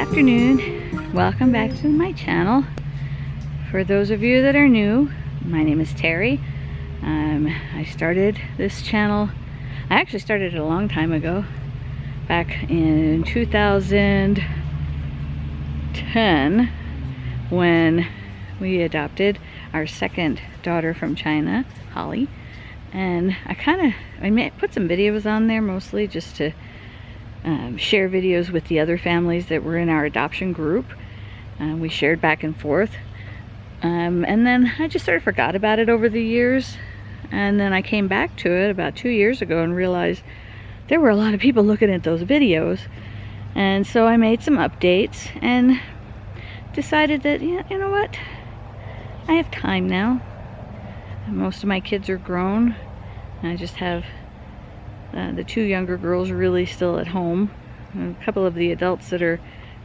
afternoon. Welcome back to my channel. For those of you that are new, my name is Terry. I started this channel, I actually started it a long time ago, back in 2010 when we adopted our second daughter from China, Holly. And I put some videos on there, mostly just to share videos with the other families that were in our adoption group. We shared back and forth, and then I just sort of forgot about it over the years, and then I came back to it about 2 years ago and realized there were a lot of people looking at those videos, and so I made some updates and decided that, yeah, you know what, I have time now. Most of my kids are grown. I just have the two younger girls really still at home, and a couple of the adults that are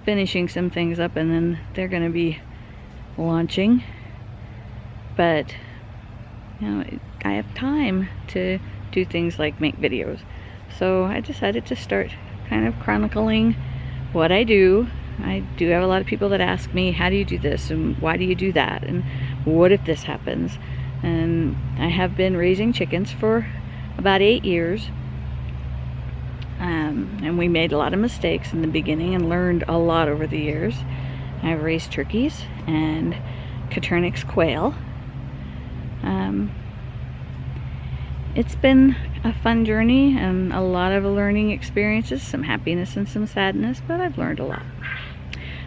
finishing some things up, and then they're going to be launching. But you know, I have time to do things like make videos, so I decided to start kind of chronicling what I do. I do have a lot of people that ask me, how do you do this, and why do you do that, and what if this happens? And I have been raising chickens for about 8 years. And we made a lot of mistakes in the beginning and learned a lot over the years. I've raised turkeys and Coturnix quail. It's been a fun journey and a lot of learning experiences, some happiness and some sadness, but I've learned a lot.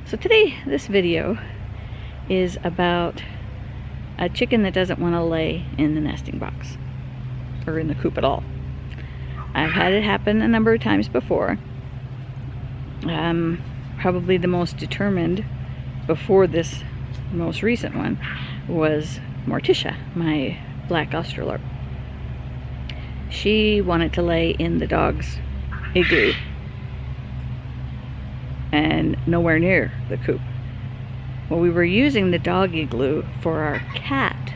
So today, this video is about a chicken that doesn't want to lay in the nesting box or in the coop at all. I've had it happen a number of times before. Probably the most determined before this most recent one was Morticia, my black Australorp. She wanted to lay in the dog's igloo and nowhere near the coop. Well, we were using the dog igloo for our cat,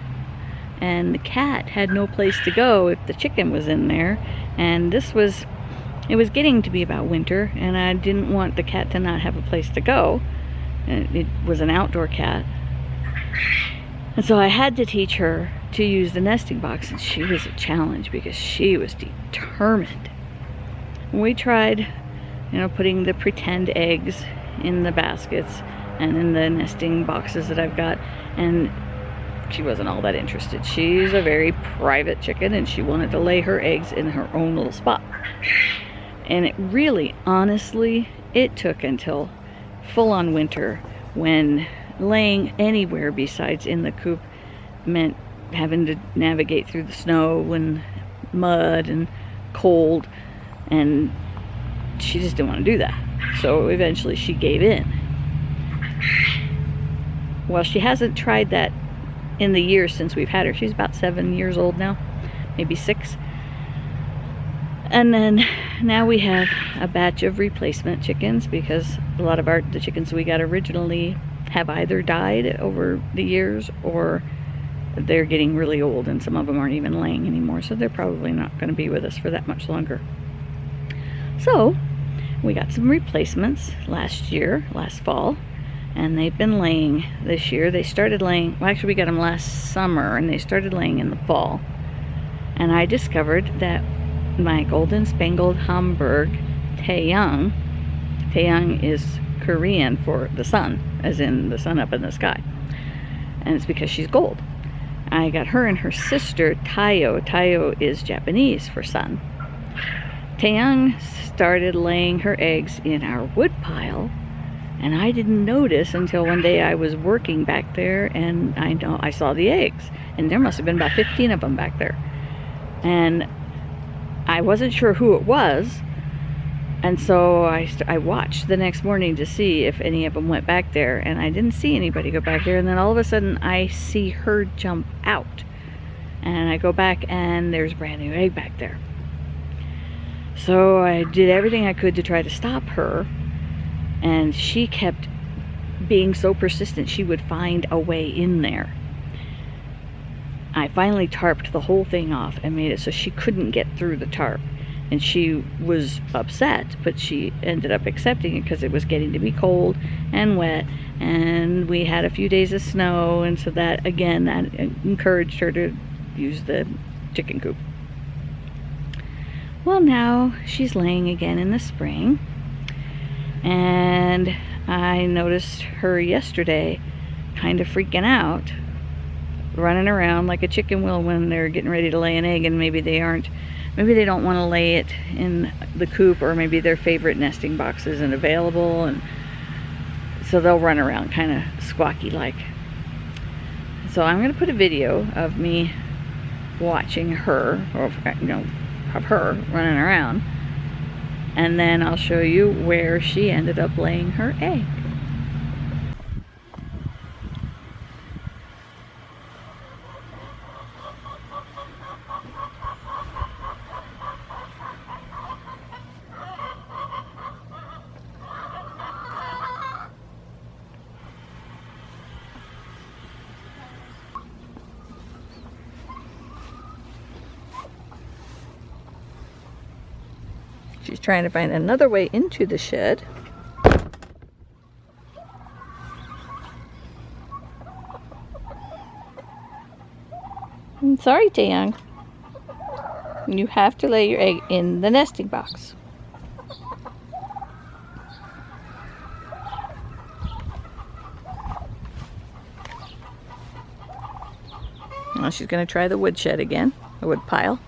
and the cat had no place to go if the chicken was in there. And it was getting to be about winter, and I didn't want the cat to not have a place to go. And it was an outdoor cat, and so I had to teach her to use the nesting box, and she was a challenge because she was determined. We tried, putting the pretend eggs in the baskets and in the nesting boxes that I've got, and she wasn't all that interested. She's a very private chicken, and she wanted to lay her eggs in her own little spot. And it really, honestly, it took until full-on winter when laying anywhere besides in the coop meant having to navigate through the snow and mud and cold, and she just didn't want to do that. So eventually she gave in. Well, she hasn't tried that in the years since we've had her. She's about 7 years old now, maybe 6. And then now we have a batch of replacement chickens because a lot of the chickens we got originally have either died over the years or they're getting really old, and some of them aren't even laying anymore, so they're probably not going to be with us for that much longer. So we got some replacements last fall, and they've been laying this year. They started laying, well, actually we got them last summer, and they started laying in the fall. And I discovered that my golden spangled Hamburg Taeyang is Korean for the sun, as in the sun up in the sky, and it's because she's gold. I got her and her sister Tayo. Tayo is Japanese for sun. Taeyang started laying her eggs in our wood pile, and I didn't notice until one day I was working back there, and I saw the eggs, and there must have been about 15 of them back there. And I wasn't sure who it was, and so I watched the next morning to see if any of them went back there, and I didn't see anybody go back there. And then all of a sudden I see her jump out, and I go back and there's a brand new egg back there. So I did everything I could to try to stop her, and she kept being so persistent. She would find a way in there. I finally tarped the whole thing off and made it so she couldn't get through the tarp. and she was upset, but she ended up accepting it because it was getting to be cold and wet, and we had a few days of snow, and so that again, that encouraged her to use the chicken coop. Well, now she's laying again in the spring, and I noticed her yesterday kind of freaking out, running around like a chicken will when they're getting ready to lay an egg, and maybe they don't want to lay it in the coop, or maybe their favorite nesting box isn't available, and so they'll run around kind of squawky like. So I'm going to put a video of me watching her, or of her running around, and then I'll show you where she ended up laying her egg. She's trying to find another way into the shed. I'm sorry, Taeyang. You have to lay your egg in the nesting box. Now she's going to try the wood shed again, the wood pile.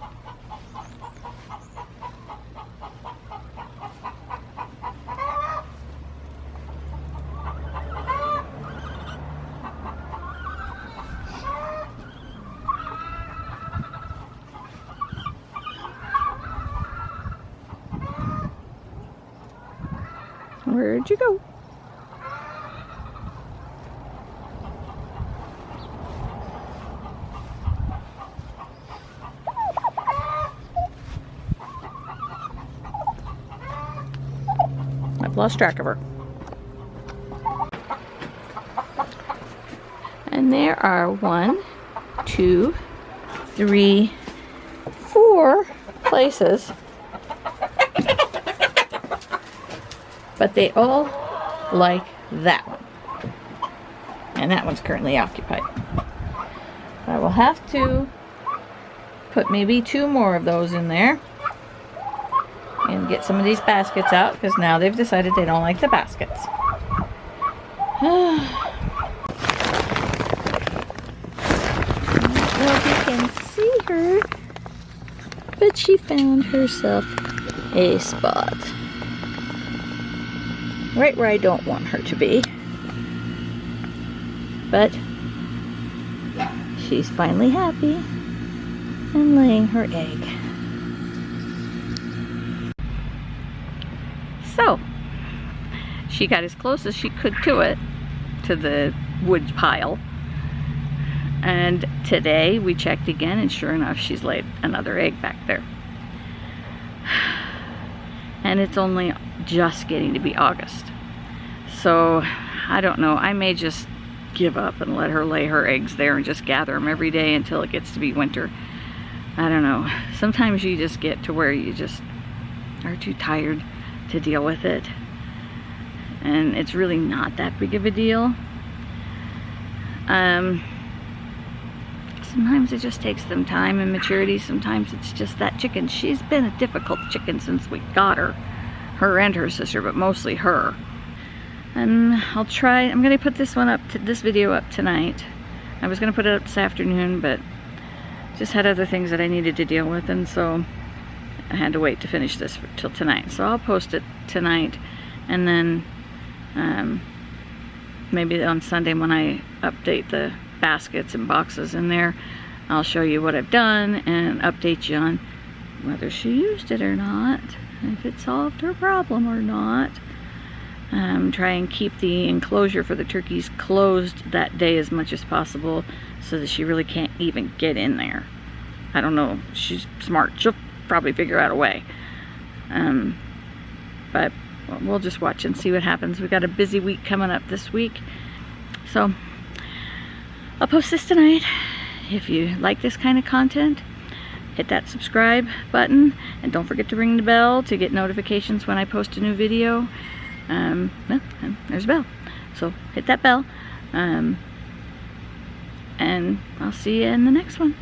Where'd you go? I've lost track of her. And there are 1, 2, 3, 4 places, but they all like that one, and that one's currently occupied. I will have to put maybe 2 more of those in there and get some of these baskets out, because now they've decided they don't like the baskets. I don't know if you can see her, but she found herself a spot right where I don't want her to be. But she's finally happy and laying her egg. So she got as close as she could to it, to the wood pile. And today we checked again, and sure enough, she's laid another egg back there. And it's only just getting to be August. So I don't know, I may just give up and let her lay her eggs there and just gather them every day until it gets to be winter. I don't know. Sometimes you just get to where you just are too tired to deal with it, and it's really not that big of a deal. Sometimes it just takes them time and maturity. Sometimes it's just that chicken. She's been a difficult chicken since we got her and her sister, but mostly her. And I'm gonna put this video up tonight. I was gonna put it up this afternoon, but just had other things that I needed to deal with, and so I had to wait to finish this till tonight. So I'll post it tonight, and then maybe on Sunday when I update the baskets and boxes in there, I'll show you what I've done and update you on whether she used it or not, if it solved her problem or not. Try and keep the enclosure for the turkeys closed that day as much as possible, so that she really can't even get in there. I don't know, she's smart, she'll probably figure out a way. But we'll just watch and see what happens. We got a busy week coming up this week, so I'll post this tonight. If you like this kind of content, hit that subscribe button, and don't forget to ring the bell to get notifications when I post a new video. And there's a bell, so hit that bell, and I'll see you in the next one.